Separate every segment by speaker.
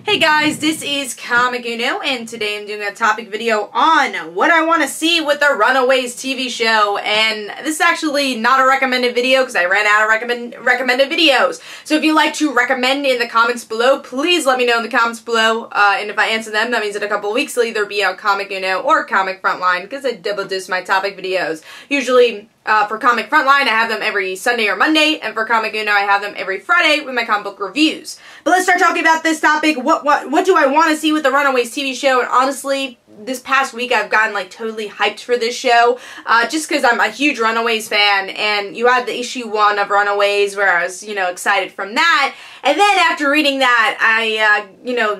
Speaker 1: Hey guys, this is Comic Uno, and today I'm doing a topic video on what I want to see with the Runaways TV show. And this is actually not a recommended video because I ran out of recommended videos. So if you'd like to recommend in the comments below, please let me know in the comments below. And if I answer them, that means in a couple of weeks they'll either be on Comic Uno or Comic Frontline because I double dose my topic videos. Usually, for Comic Frontline, I have them every Sunday or Monday, and for Comic Uno, I have them every Friday with my comic book reviews. But let's start talking about this topic. What do I want to see with the Runaways TV show? And honestly, this past week I've gotten like totally hyped for this show, just because I'm a huge Runaways fan, and you had the issue 1 of Runaways where I was, excited from that. And then after reading that, I,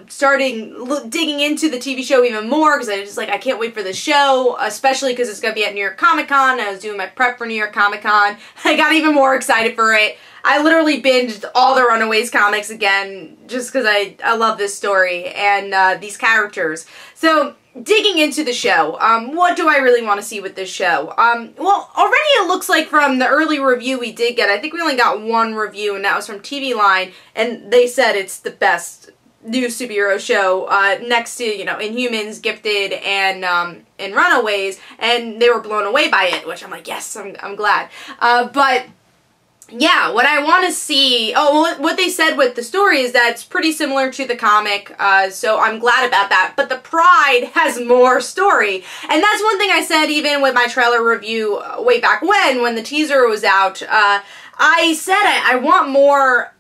Speaker 1: started digging into the TV show even more because I was just like, I can't wait for the show, especially because it's going to be at New York Comic Con. I was doing my prep for New York Comic Con. I got even more excited for it. I literally binged all the Runaways comics again just because I love this story and these characters. So, digging into the show, what do I really want to see with this show? Well, already it looks like from the early review we did get, I think we only got one review, and that was from TV Line, and they said it's the best new superhero show next to, Inhumans, Gifted, and Runaways, and they were blown away by it, which I'm like, yes, I'm glad. But yeah, what I want to see, what they said with the story is that it's pretty similar to the comic, so I'm glad about that, but the Pride has more story, and that's one thing I said even with my trailer review way back when the teaser was out. I said I want more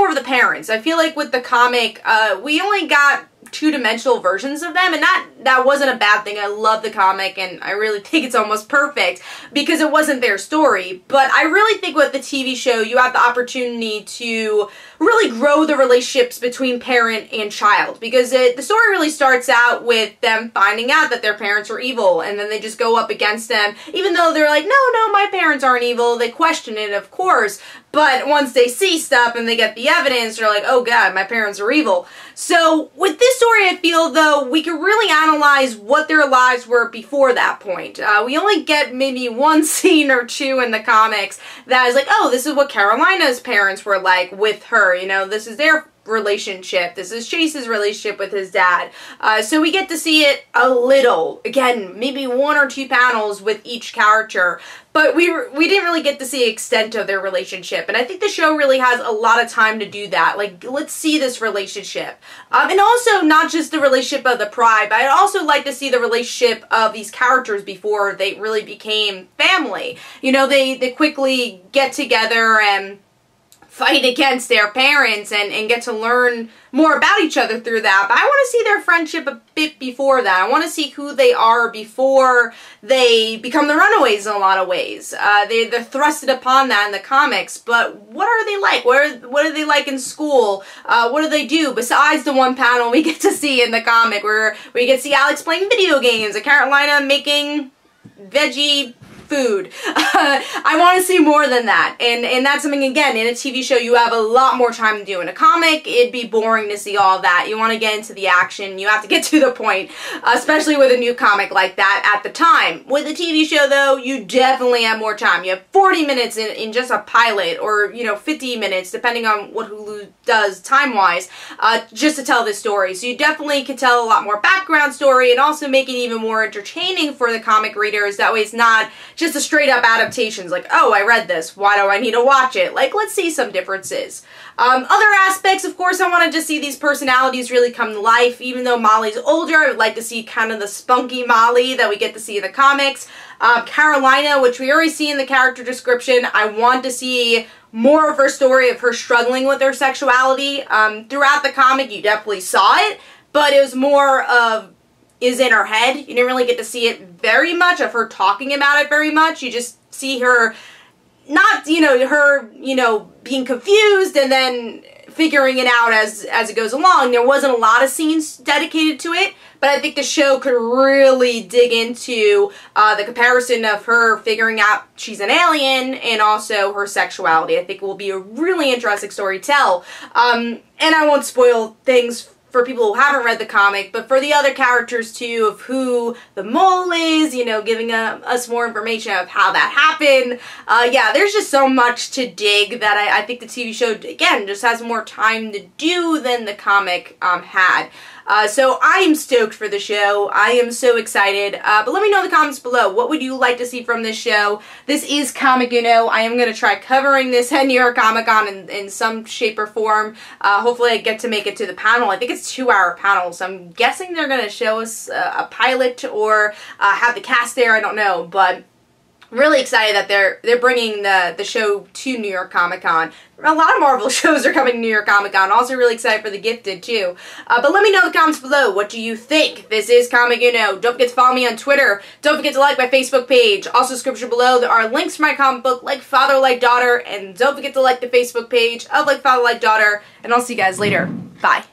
Speaker 1: of the parents. I feel like with the comic, we only got two-dimensional versions of them, and that wasn't a bad thing. I love the comic, and I really think it's almost perfect because it wasn't their story. But I really think with the TV show, you have the opportunity to really grow the relationships between parent and child, because the story really starts out with them finding out that their parents are evil, and then they just go up against them, even though they're like, no, my parents aren't evil. They question it, of course, but once they see stuff and they get the evidence, they're like, oh god, my parents are evil. So with this story, I feel, though, we can really analyze what their lives were before that point. We only get maybe one scene or two in the comics that is like, oh, this is what Carolina's parents were like with her. This is their relationship. This is Chase's relationship with his dad. So we get to see it a little. Again, maybe 1 or 2 panels with each character. But we didn't really get to see the extent of their relationship. And I think the show really has a lot of time to do that. Like, let's see this relationship. And also, not just the relationship of the Pride, but I'd also like to see the relationship of these characters before they really became family. They quickly get together and fight against their parents and get to learn more about each other through that. But I want to see their friendship a bit before that. I want to see who they are before they become the Runaways in a lot of ways. They're thrusted upon that in the comics, but what are they like? What are they like in school? What do they do besides the one panel we get to see in the comic where we get to see Alex playing video games and Carolina making veggie food. I want to see more than that, and that's something, again, in a TV show you have a lot more time to do. In a comic, it'd be boring to see all that. You want to get into the action, you have to get to the point, especially with a new comic like that at the time. With a TV show, though, you definitely have more time. You have 40 minutes in just a pilot, or 50 minutes, depending on what Hulu does time-wise, just to tell this story. So you definitely could tell a lot more background story and also make it even more entertaining for the comic readers. That way it's not just a straight up adaptations, like, oh, I read this, why do I need to watch it? Like, let's see some differences. Other aspects, of course, I wanted to see these personalities really come to life. Even though Molly's older, I would like to see kind of the spunky Molly that we get to see in the comics. Carolina, which we already see in the character description, I want to see more of her story of her struggling with her sexuality. Throughout the comic, you definitely saw it, but it was more of is in her head. You didn't really get to see it very much of her talking about it very much. You just see her not, being confused and then figuring it out as it goes along. There wasn't a lot of scenes dedicated to it, but I think the show could really dig into the comparison of her figuring out she's an alien and also her sexuality. I think it will be a really interesting story to tell. And I won't spoil things for people who haven't read the comic, but for the other characters too, of who the mole is, you know, giving us more information of how that happened. Yeah, there's just so much to dig that I think the TV show, again, just has more time to do than the comic had. So I am stoked for the show. I am so excited. But let me know in the comments below. What would you like to see from this show? This is Comic Uno. I am going to try covering this at New York Comic Con in some shape or form. Hopefully I get to make it to the panel. I think it's a 2-hour panel, so I'm guessing they're going to show us a pilot or have the cast there. I don't know, but really excited that they're bringing the show to New York Comic Con. A lot of Marvel shows are coming to New York Comic Con. Also really excited for The Gifted too. But let me know in the comments below. What do you think? This is Comic Uno. Don't forget to follow me on Twitter. Don't forget to like my Facebook page. Also, description below, there are links to my comic book, Like Father, Like Daughter. And don't forget to like the Facebook page of Like Father, Like Daughter. And I'll see you guys later. Bye.